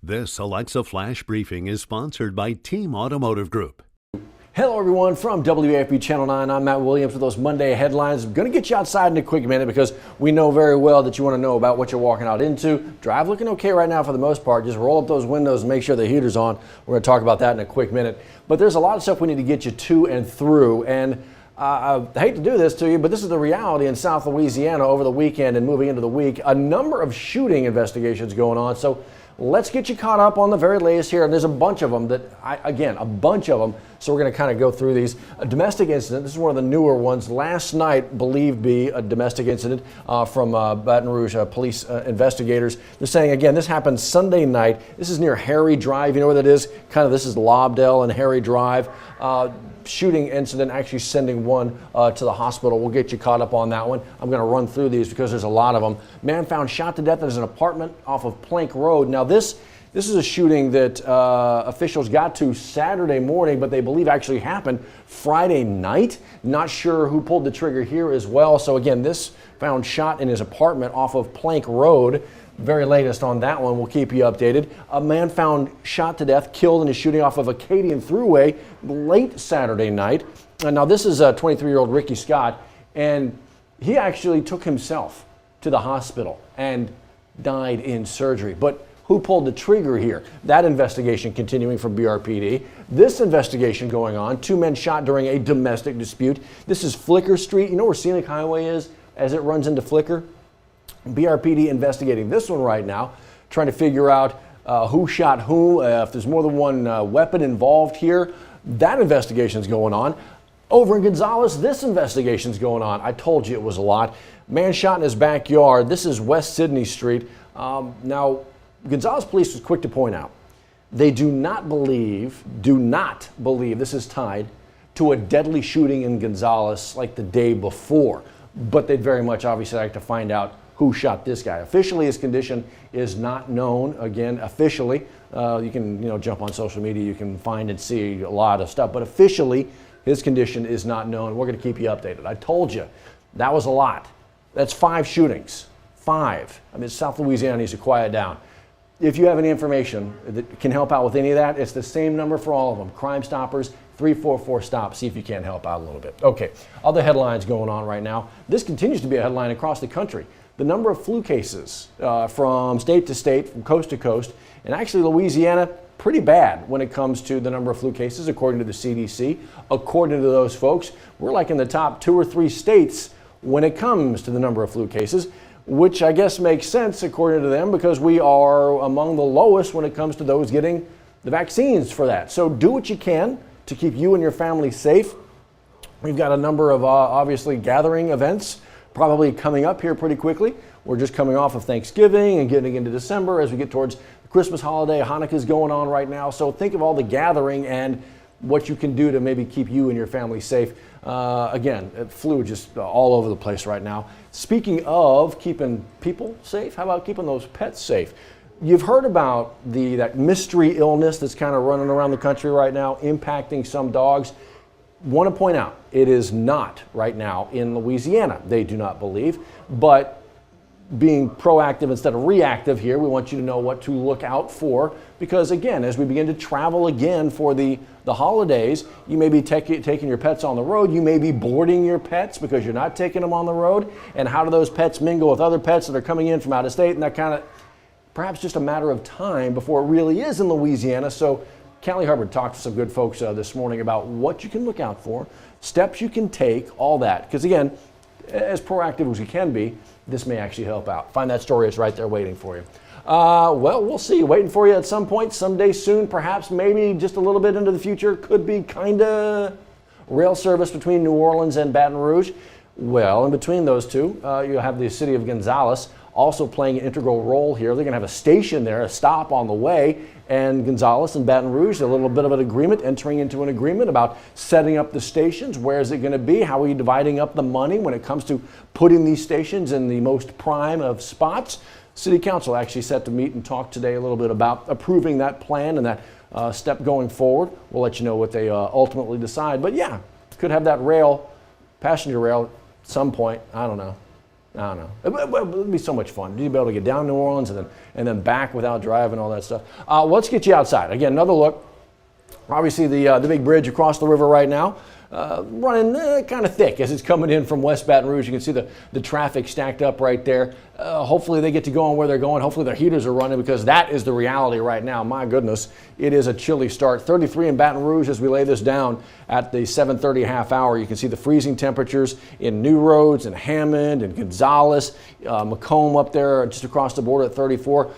This Alexa Flash Briefing is sponsored by Team Automotive Group. Hello everyone from WAFB Channel 9. I'm Matt Williams with those Monday headlines. I'm going to get you outside in a quick minute because we know very well that you want to know about what you're walking out into. Drive looking okay right now for the most part. Just roll up those windows and make sure the heater's on. We're going to talk about that in a quick minute. But there's a lot of stuff we need to get you to and through. And I hate to do this to you, but this is the reality in South Louisiana over the weekend and moving into the week. A number of shooting investigations going on. So let's get you caught up on the very latest here. And there's a bunch of them a bunch of them. So we're going to kind of go through these. A domestic incident. This is one of the newer ones. Last night, believed to be a domestic incident from Baton Rouge police investigators. They're saying, again, this happened Sunday night. This is near Harry Drive. You know where that is? This is Lobdell and Harry Drive. Shooting incident, actually sending one to the hospital. We'll get you caught up on that one. I'm going to run through these because there's a lot of them. Man found shot to death at an apartment off of Plank Road. Now this is a shooting that officials got to Saturday morning, but they believe actually happened Friday night. Not sure who pulled the trigger here as well. So again, this found shot in his apartment off of Plank Road. Very latest on that one. We'll keep you updated. A man found shot to death, killed in a shooting off of Acadian Thruway late Saturday night. And now this is 23-year-old Ricky Scott, and he actually took himself to the hospital and died in surgery. But who pulled the trigger here? That investigation continuing from BRPD. This investigation going on. 2 men shot during a domestic dispute. This is Flicker Street. You know where Scenic Highway is as it runs into Flicker? BRPD investigating this one right now, trying to figure out who shot who, if there's more than one weapon involved here. That investigation is going on. Over in Gonzales, this investigation is going on. I told you it was a lot. Man shot in his backyard. This is West Sydney Street. Now, Gonzales police was quick to point out they do not believe this is tied to a deadly shooting in Gonzales like the day before. But they'd very much obviously like to find out who shot this guy. Officially, his condition is not known. Again, officially, you can jump on social media, you can find and see a lot of stuff. But officially, his condition is not known. We're going to keep you updated. I told you that was a lot. That's 5 shootings. 5. I mean, South Louisiana needs to quiet down. If you have any information that can help out with any of that, it's the same number for all of them. Crime Stoppers, 344-STOP. See if you can't help out a little bit. Okay, other headlines going on right now. This continues to be a headline across the country. The number of flu cases from state to state, from coast to coast, and actually Louisiana, pretty bad when it comes to the number of flu cases, according to the CDC. According to those folks, we're like in the top 2 or 3 states when it comes to the number of flu cases, which I guess makes sense according to them because we are among the lowest when it comes to those getting the vaccines for that. So do what you can to keep you and your family safe. We've got a number of obviously gathering events probably coming up here pretty quickly. We're just coming off of Thanksgiving and getting into December as we get towards the Christmas holiday. Hanukkah's going on right now. So think of all the gathering and what you can do to maybe keep you and your family safe. Again, flu just all over the place right now. Speaking of keeping people safe, how about keeping those pets safe? You've heard about that mystery illness that's kind of running around the country right now, impacting some dogs. Want to point out, it is not right now in Louisiana, they do not believe, but being proactive instead of reactive here, we want you to know what to look out for because again, as we begin to travel again for the holidays, you may be taking your pets on the road, you may be boarding your pets because you're not taking them on the road, and how do those pets mingle with other pets that are coming in from out of state, and that kind of, perhaps just a matter of time before it really is in Louisiana. So Callie Hubbard talked to some good folks this morning about what you can look out for, steps you can take, all that. Because again, as proactive as you can be, this may actually help out. Find that story, it's right there waiting for you. Well, we'll see. Waiting for you at some point, someday soon, perhaps, maybe just a little bit into the future. Could be kind of rail service between New Orleans and Baton Rouge. Well, in between those two, you have the city of Gonzales also playing an integral role here. They're going to have a station there, a stop on the way, and Gonzales and Baton Rouge, a little bit of an agreement, entering into an agreement about setting up the stations. Where is it going to be? How are you dividing up the money when it comes to putting these stations in the most prime of spots? City Council actually set to meet and talk today a little bit about approving that plan and that step going forward. We'll let you know what they ultimately decide. But yeah, could have that rail, passenger rail, at some point. I don't know. I don't know. It'd be so much fun. You'd be able to get down to New Orleans and then back without driving, all that stuff. Let's get you outside. Again, another look. Obviously, the big bridge across the river right now, running kind of thick as it's coming in from West Baton Rouge. You can see the traffic stacked up right there. Hopefully they get to going where they're going. Hopefully their heaters are running, because that is the reality right now. My goodness, it is a chilly start. 33 in Baton Rouge as we lay this down at the 7:30 half hour. You can see the freezing temperatures in New Roads and Hammond and Gonzales, Macomb up there just across the border at 34.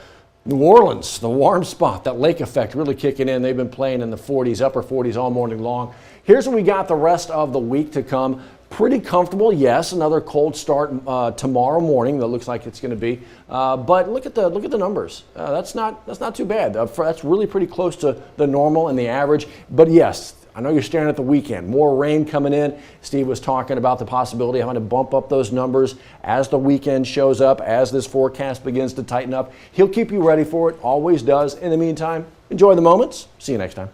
New Orleans, the warm spot, that lake effect really kicking in. They've been playing in the 40s, upper 40s all morning long. Here's what we got the rest of the week to come. Pretty comfortable, yes. Another cold start tomorrow morning. That looks like it's going to be. But look at the numbers. That's not too bad. That's really pretty close to the normal and the average. But yes, I know you're staring at the weekend. More rain coming in. Steve was talking about the possibility of having to bump up those numbers as the weekend shows up, as this forecast begins to tighten up. He'll keep you ready for it, always does. In the meantime, enjoy the moments. See you next time.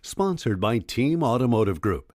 Sponsored by Team Automotive Group.